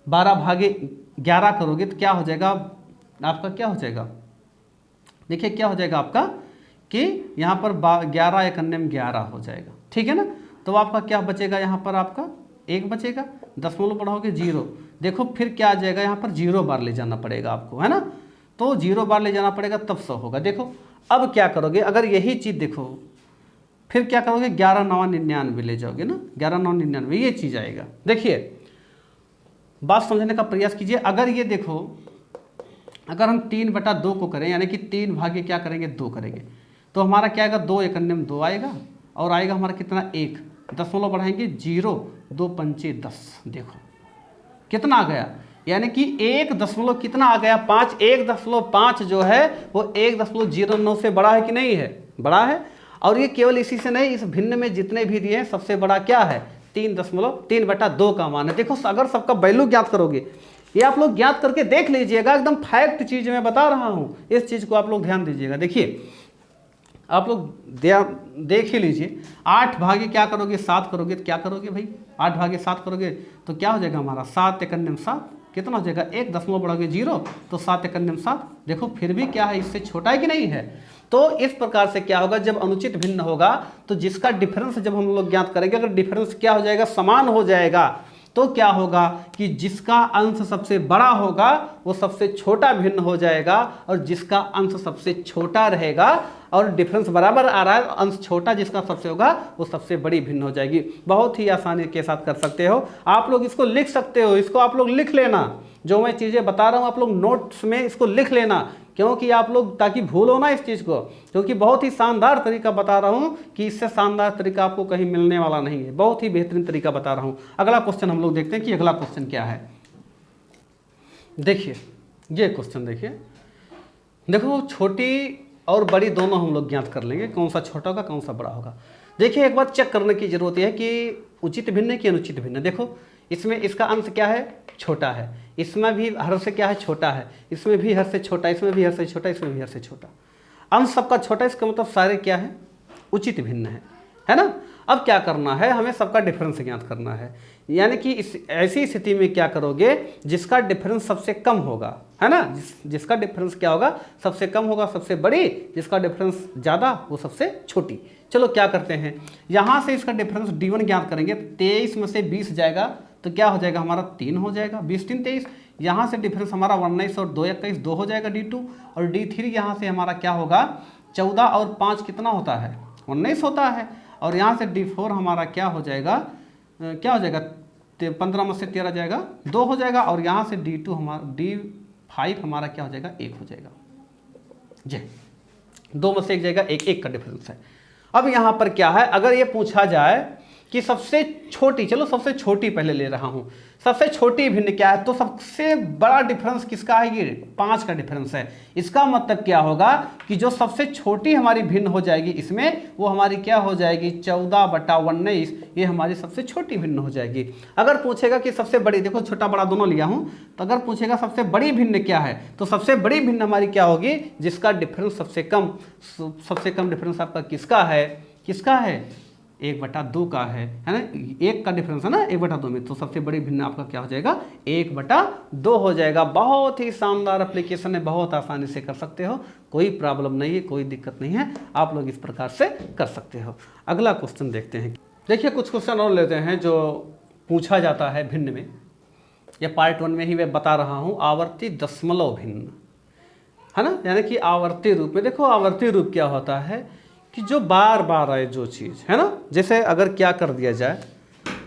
12/11 करोगे तो क्या हो जाएगा आपका, क्या हो जाएगा, देखिए क्या हो जाएगा आपका कि यहाँ पर 11 × 11 हो जाएगा, ठीक है ना। तो आपका क्या बचेगा, यहाँ पर आपका 1 बचेगा, दशमलव बढ़ाओगे 0, देखो फिर क्या आ जाएगा, यहाँ पर 0 बार ले जाना पड़ेगा आपको, है ना, तो 0 बार ले जाना पड़ेगा तब 100 होगा। देखो अब क्या करोगे, अगर यही चीज़ देखो फिर क्या करोगे, 11×9 ले जाओगे ना, 11×9 ये चीज़ आएगा। देखिए बात समझने का प्रयास कीजिए, अगर ये देखो अगर हम 3/2 को करें, यानी कि 3 भागे क्या करेंगे 2 करेंगे, तो हमारा क्या आएगा 2 × 2 आएगा, और आएगा हमारा कितना 1, दशमलव बढ़ाएंगे 0, 2 पंचे 10, देखो कितना आ गया, यानी कि 1 दशमलव कितना आ गया 5, 1.5 जो है वो 1.09 से बड़ा है कि नहीं है, बड़ा है। और ये केवल इसी से नहीं, इस भिन्न में जितने भी दिए हैं सबसे बड़ा क्या है 3/2 का मान है। देखो अगर सबका वैल्यू ज्ञात करोगे, ये आप लोग ज्ञात करके देख लीजिएगा, एकदम फैक्ट चीज़ मैं बता रहा हूँ, इस चीज़ को आप लोग ध्यान दीजिएगा। देखिए आप लोग देख ही लीजिए, 8 भागे क्या करोगे 7 करोगे तो क्या करोगे भाई, 8 भागे 7 करोगे तो क्या हो जाएगा हमारा 7 × 7 कितना हो जाएगा, 1 दशमलव बढ़ोगे 0, तो 7 × 7, देखो फिर भी क्या है, इससे छोटा है कि नहीं है। तो इस प्रकार से क्या होगा, जब अनुचित भिन्न होगा तो जिसका डिफरेंस जब हम लोग ज्ञात करेंगे, अगर डिफरेंस क्या हो जाएगा समान हो जाएगा, तो क्या होगा कि जिसका अंश सबसे बड़ा होगा वो सबसे छोटा भिन्न हो जाएगा, और जिसका अंश सबसे छोटा रहेगा और डिफरेंस बराबर आ रहा है, अंश छोटा जिसका सबसे होगा वो सबसे बड़ी भिन्न हो जाएगी। बहुत ही आसानी के साथ कर सकते हो आप लोग, इसको लिख सकते हो, इसको आप लोग लिख लेना, जो मैं चीज़ें बता रहा हूँ आप लोग नोट्स में इसको लिख लेना, क्योंकि आप लोग ताकि भूलो ना इस चीज़ को, क्योंकि बहुत ही शानदार तरीका बता रहा हूँ कि इससे शानदार तरीका आपको कहीं मिलने वाला नहीं है, बहुत ही बेहतरीन तरीका बता रहा हूँ। अगला क्वेश्चन हम लोग देखते हैं कि अगला क्वेश्चन क्या है। देखिए ये क्वेश्चन देखो छोटी और बड़ी दोनों हम लोग ज्ञात कर लेंगे, कौन सा छोटा होगा कौन सा बड़ा होगा। देखिए एक बार चेक करने की जरूरत है कि उचित भिन्न है कि अनुचित भिन्न। देखो इसमें इसका अंश क्या है छोटा है, इसमें भी हर से क्या है छोटा है, इसमें भी हर से छोटा, इसमें भी हर से छोटा, इसमें भी हर से छोटा, अंश सबका छोटा, इसका मतलब सारे क्या है उचित भिन्न है ना। अब क्या करना है, हमें सबका डिफरेंस ज्ञात करना है, यानी कि इस ऐसी स्थिति में क्या करोगे, जिसका डिफरेंस सबसे कम होगा, है ना, जिसका डिफरेंस क्या होगा सबसे कम होगा सबसे बड़ी, जिसका डिफरेंस ज़्यादा वो सबसे छोटी। चलो क्या करते हैं, यहाँ से इसका डिफरेंस d1 ज्ञात करेंगे, 23 में से 20 जाएगा तो क्या हो जाएगा हमारा 3 हो जाएगा, 20 3 23। यहाँ से डिफरेंस हमारा 19 और 2 21 2 हो जाएगा d2, और d3 यहाँ से हमारा क्या होगा 14 और 5 कितना होता है 19 होता है, और यहाँ से d4 हमारा क्या हो जाएगा 15 में से 13 जाएगा 2 हो जाएगा, और यहाँ से d5 हमारा क्या हो जाएगा 1 हो जाएगा। जी, 2 में से एक जाएगा, एक एक का डिफरेंस है। अब यहाँ पर क्या है, अगर ये पूछा जाए कि सबसे छोटी, चलो सबसे छोटी पहले ले रहा हूँ, सबसे छोटी भिन्न क्या है, तो सबसे बड़ा डिफरेंस किसका है, ये 5 का डिफरेंस है। इसका मतलब क्या होगा कि जो सबसे छोटी हमारी भिन्न हो जाएगी इसमें, वो हमारी क्या हो जाएगी, 14/19, ये हमारी सबसे छोटी भिन्न हो जाएगी। अगर पूछेगा कि सबसे बड़ी, देखो छोटा बड़ा दोनों लिया हूँ, तो अगर पूछेगा सबसे बड़ी भिन्न क्या है, तो सबसे बड़ी भिन्न हमारी क्या होगी, जिसका डिफरेंस सबसे कम डिफरेंस आपका किसका है, 1/2 का है ना, 1 का डिफरेंस है ना 1/2 में, तो सबसे बड़ी भिन्न आपका क्या हो जाएगा, 1/2 हो जाएगा। बहुत ही शानदार एप्लीकेशन है, बहुत आसानी से कर सकते हो, कोई प्रॉब्लम नहीं है, कोई दिक्कत नहीं है, आप लोग इस प्रकार से कर सकते हो। अगला क्वेश्चन देखते हैं। देखिए कुछ क्वेश्चन और लेते हैं जो पूछा जाता है भिन्न में, या पार्ट 1 में ही मैं बता रहा हूँ, आवर्ती दशमलव भिन्न है ना, यानी कि आवर्ती रूप में। देखो आवर्ती रूप क्या होता है कि जो बार बार आए जो चीज़ है ना, जैसे अगर क्या कर दिया जाए,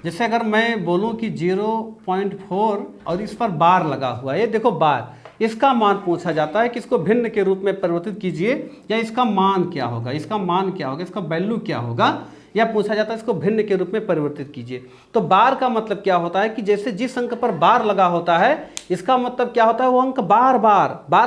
जैसे अगर मैं बोलूं कि 0.4 और इस पर बार लगा हुआ है, ये देखो बार, इसका मान पूछा जाता है कि इसको भिन्न के रूप में परिवर्तित कीजिए, या इसका मान क्या होगा, इसका वैल्यू क्या होगा, या पूछा जाता है इसको भिन्न के रूप में परिवर्तित कीजिए। तो बार का मतलब क्या होता है कि जैसे जिस अंक पर बार लगा होता है, इसका मतलब क्या होता है, वो अंक बार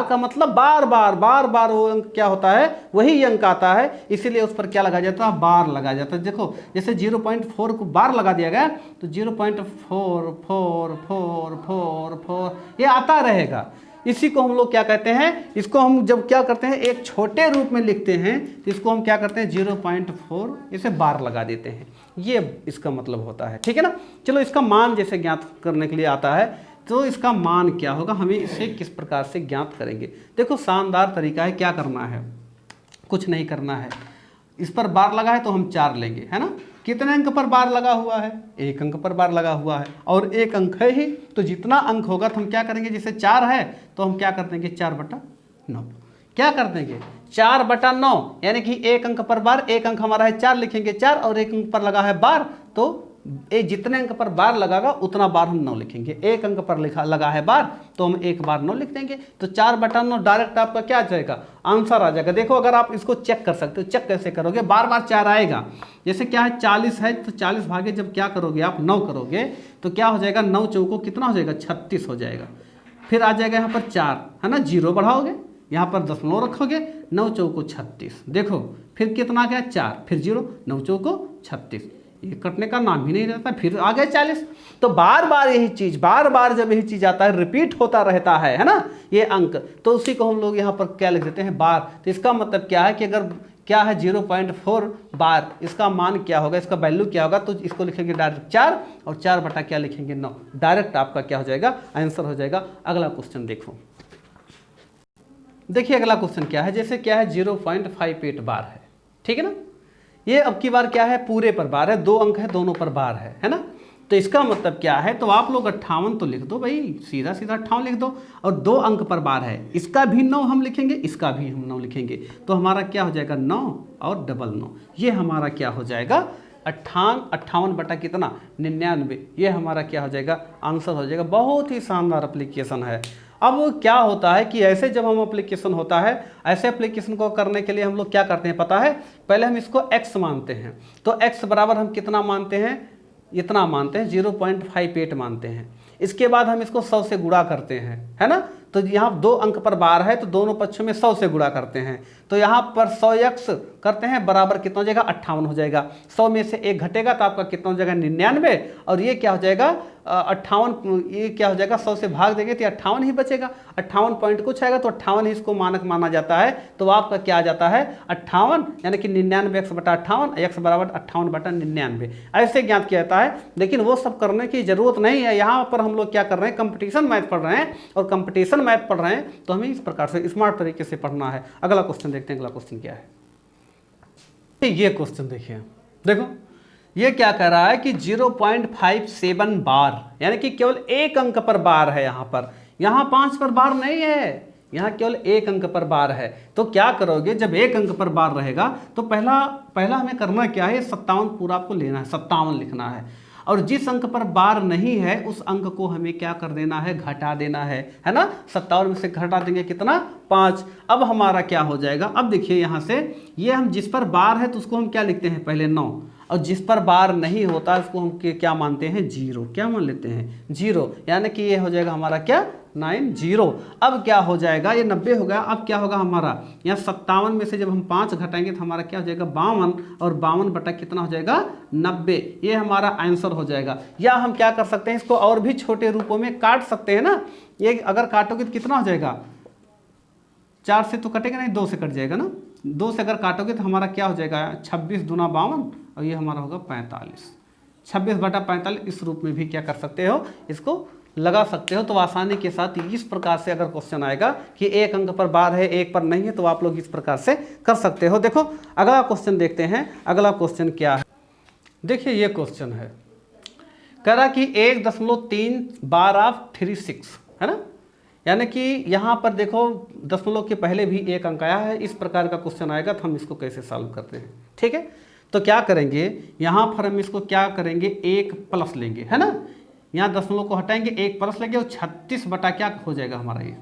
का मतलब बार बार वो अंक क्या होता है, वही अंक आता है, इसीलिए उस पर क्या लगा जाता है, बार लगा जाता है। देखो जैसे 0.4 को बार लगा दिया गया, तो 0.4444 ये आता रहेगा। इसी को हम लोग क्या कहते हैं, इसको हम जब क्या करते हैं, एक छोटे रूप में लिखते हैं, तो इसको हम क्या करते हैं, 0.4 इसे बार लगा देते हैं, ये इसका मतलब होता है। ठीक है ना। चलो इसका मान जैसे ज्ञात करने के लिए आता है, तो इसका मान क्या होगा, हमें इसे किस प्रकार से ज्ञात करेंगे। देखो शानदार तरीका है, क्या करना है, कुछ नहीं करना है, इस पर बार लगा है तो हम 4 लेंगे, है ना। कितने अंक पर बार लगा हुआ है, 1 अंक पर बार लगा हुआ है, और 1 अंक है ही, तो जितना अंक होगा तो हम क्या करेंगे, जैसे 4 है तो हम क्या कर देंगे, 4/9, क्या कर देंगे 4/9, यानी कि 1 अंक पर बार, 1 अंक हमारा है 4, लिखेंगे 4, और 1 अंक पर लगा है बार, तो जितने अंक पर बार लगागा उतना बार हम 9 लिखेंगे। 1 अंक पर लगा है बार, तो हम 1 बार 9 लिख देंगे, तो 4/9 डायरेक्ट आपका क्या आ जाएगा, आंसर आ जाएगा। देखो अगर आप इसको चेक कर सकते हो, चेक कैसे करोगे, बार 4 आएगा, जैसे क्या है 40 है, तो 40 भागे जब क्या करोगे आप 9 करोगे, तो क्या हो जाएगा, 9 चौको कितना हो जाएगा, 36 हो जाएगा। फिर आ जाएगा यहाँ पर 4 है ना, 0 बढ़ाओगे, यहाँ पर दशमलव रखोगे, 9 चौको 36, देखो फिर कितना आ गया 4, फिर 0, 9 चौको 36, ये कटने का नाम ही नहीं रहता, फिर आ गया 40। तो बार बार यही चीज़, बार बार जब यही चीज़ आता है, रिपीट होता रहता है ना ये अंक, तो उसी को हम लोग यहाँ पर क्या लिख देते हैं, बार। तो इसका मतलब क्या है कि अगर क्या है 0.4 बार, इसका मान क्या होगा, इसका वैल्यू क्या होगा, तो इसको लिखेंगे डायरेक्ट 4, और 4 बटा क्या लिखेंगे 9, डायरेक्ट आपका क्या हो जाएगा, आंसर हो जाएगा। अगला क्वेश्चन देखो, देखिए अगला क्वेश्चन क्या है, जैसे क्या है 0.58 बार है, ठीक है ना। ये अब की बार क्या है, पूरे पर बार है, 2 अंक है, दोनों पर बार है ना। तो इसका मतलब क्या है, तो आप लोग 58 तो लिख दो भाई, सीधा 58 लिख दो, और 2 अंक पर बार है, इसका भी 9 हम लिखेंगे, इसका भी हम 9 लिखेंगे, तो हमारा क्या हो जाएगा 9 और 9, ये हमारा क्या हो जाएगा 58 बटा कितना 99, ये हमारा क्या हो जाएगा, आंसर हो जाएगा। बहुत ही शानदार एप्लीकेशन है। अब क्या होता है कि ऐसे जब हम एप्लीकेशन होता है, ऐसे एप्लीकेशन को करने के लिए हम लोग क्या करते हैं पता है, पहले हम इसको x मानते हैं, तो x बराबर हम कितना मानते हैं, इतना मानते हैं, 0.58 मानते हैं। इसके बाद हम इसको 100 से गुणा करते हैं, है ना। तो यहाँ 2 अंक पर बार है, तो दोनों पक्षों में 100 से गुणा करते हैं, तो यहाँ पर 100x करते हैं, बराबर कितना हो जाएगा 58 हो जाएगा। 100 में से 1 घटेगा तो आपका कितना हो जाएगा 99, और ये क्या हो जाएगा 58, ये क्या हो जाएगा 100 से भाग देंगे तो 58 ही बचेगा, 58 पॉइंट कुछ आएगा, तो 58 ही इसको मानक माना जाता है। तो आपका क्या आ जाता है 58, यानी कि 99 x बटा 58, x बराबर 58 बटा 99, ऐसे ज्ञात किया जाता है। लेकिन वो सब करने की जरूरत नहीं है, यहाँ पर हम लोग क्या कर रहे हैं, कंपटीशन मैथ पढ़ रहे हैं, और कंपटीशन मैथ पढ़ रहे हैं तो हमें इस प्रकार से स्मार्ट तरीके से पढ़ना है। अगला क्वेश्चन देखते हैं, अगला क्वेश्चन क्या है, ये क्वेश्चन देखिए, देखो ये क्या कह रहा है कि 0.57 बार, यानी कि केवल 1 अंक पर बार है, यहाँ 5 पर बार नहीं है, यहाँ केवल 1 अंक पर बार है। तो क्या करोगे, जब 1 अंक पर बार रहेगा तो पहला हमें करना क्या है, 57 पूरा आपको लेना है, 57 लिखना है। और जिस अंक पर बार नहीं है उस अंक को हमें क्या कर देना है, घटा देना है ना। 57 में से घटा देंगे कितना, 5। अब हमारा क्या हो जाएगा, अब देखिए यहाँ से ये हम जिस पर बार है तो उसको हम क्या लिखते हैं पहले 9, और जिस पर बार नहीं होता उसको हम क्या मानते हैं, 0। क्या मान लेते हैं, 0, यानी कि ये हो जाएगा हमारा क्या, 90। अब क्या हो जाएगा, ये 90 हो गया। अब क्या होगा हमारा, यहाँ 57 में से जब हम 5 घटाएंगे तो हमारा क्या हो जाएगा, 52, और 52 बटा कितना हो जाएगा, 90। ये हमारा आंसर हो जाएगा। या हम क्या कर सकते हैं, इसको और भी छोटे रूपों में काट सकते हैं ना। ये अगर काटोगे तो कितना हो जाएगा, 4 से तो कटेगा नहीं, 2 से कट जाएगा ना। 2 से अगर काटोगे तो हमारा क्या हो जाएगा, 26 दूना 52, और ये हमारा होगा 45। 26 बटा 45 इस रूप में भी क्या कर सकते हो, इसको लगा सकते हो। तो आसानी के साथ इस प्रकार से अगर क्वेश्चन आएगा कि एक अंक पर बार है एक पर नहीं है, तो आप लोग इस प्रकार से कर सकते हो। देखो अगला क्वेश्चन देखते हैं। अगला क्वेश्चन क्या है, देखिए ये क्वेश्चन है, कह रहा कि 1.3 बार ऑफ 36 है ना, यानी कि यहाँ पर देखो दशमलव के पहले भी एक अंक आया है। इस प्रकार का क्वेश्चन आएगा तो हम इसको कैसे सॉल्व करते हैं, ठीक है। तो क्या करेंगे, यहाँ पर हम इसको क्या करेंगे, 1 प्लस लेंगे, है ना। यहाँ दशमलव को हटाएंगे, 1 प्लस लेंगे, और 36 बटा क्या हो जाएगा हमारा, ये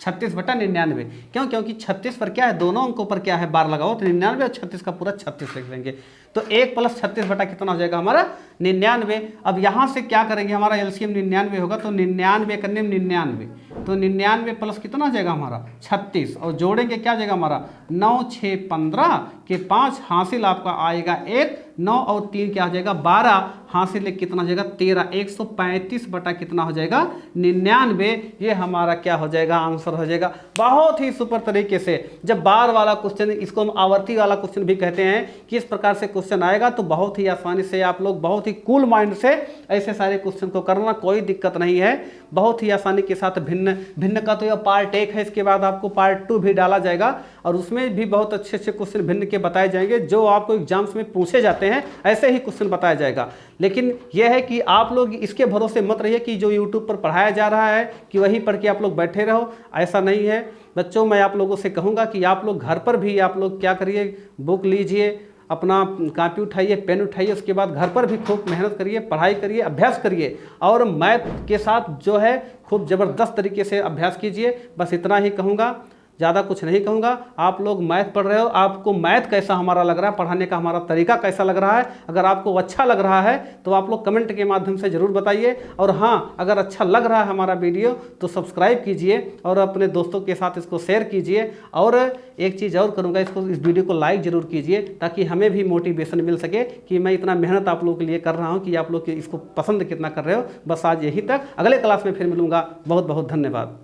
36 बटा 99। क्यों, क्योंकि 36 पर क्या है, दोनों अंकों पर क्या है, बार लगाओ, तो 99 और 36 का पूरा 36 लिख देंगे। तो 1 प्लस 36 बटा कितना हो जाएगा हमारा, 99। अब यहाँ से क्या करेंगे, हमारा एलसीएम 99 होगा, तो 99 करने में 99, तो 99 प्लस कितना हो जाएगा हमारा, 36, और जोड़ेंगे क्या हो जाएगा हमारा, 9 6 15 के 5 हासिल आपका आएगा 1, 9 और 3 क्या हो जाएगा, 12 हासिल कितना हो जाएगा, 13। 135 बटा कितना हो जाएगा, 99। ये हमारा क्या हो जाएगा, आंसर हो जाएगा। बहुत ही सुपर तरीके से जब बार वाला क्वेश्चन, इसको हम आवर्ती वाला क्वेश्चन भी कहते हैं, कि इस प्रकार से क्वेश्चन आएगा तो बहुत ही आसानी से आप लोग बहुत ही कूल माइंड से ऐसे सारे क्वेश्चन को करना, कोई दिक्कत नहीं है। बहुत ही आसानी के साथ भिन्न का तो यह पार्ट 1 है, इसके बाद आपको पार्ट 2 भी डाला जाएगा, और उसमें भी बहुत अच्छे अच्छे क्वेश्चन भिन्न के बताए जाएंगे, जो आपको एग्जाम्स में पूछे जाते हैं ऐसे ही क्वेश्चन बताया जाएगा। लेकिन यह है कि आप लोग इसके भरोसे मत रहिए कि जो यूट्यूब पर पढ़ाया जा रहा है कि वही पढ़ के आप लोग बैठे रहो, ऐसा नहीं है बच्चों। मैं आप लोगों से कहूँगा कि आप लोग घर पर भी आप लोग क्या करिए, बुक लीजिए, अपना कॉपी उठाइए, पेन उठाइए, उसके बाद घर पर भी खूब मेहनत करिए, पढ़ाई करिए, अभ्यास करिए, और मैथ के साथ जो है खूब ज़बरदस्त तरीके से अभ्यास कीजिए। बस इतना ही कहूँगा, ज़्यादा कुछ नहीं कहूँगा। आप लोग मैथ पढ़ रहे हो, आपको मैथ कैसा हमारा लग रहा है, पढ़ाने का हमारा तरीका कैसा लग रहा है, अगर आपको अच्छा लग रहा है तो आप लोग कमेंट के माध्यम से ज़रूर बताइए। और हाँ, अगर अच्छा लग रहा है हमारा वीडियो तो सब्सक्राइब कीजिए और अपने दोस्तों के साथ इसको शेयर कीजिए। और एक चीज़ और करूँगा, इस वीडियो को लाइक ज़रूर कीजिए, ताकि हमें भी मोटिवेशन मिल सके कि मैं इतना मेहनत आप लोगों के लिए कर रहा हूँ, कि आप लोग इसको पसंद कितना कर रहे हो। बस आज यहीं तक, अगले क्लास में फिर मिलूँगा। बहुत बहुत धन्यवाद।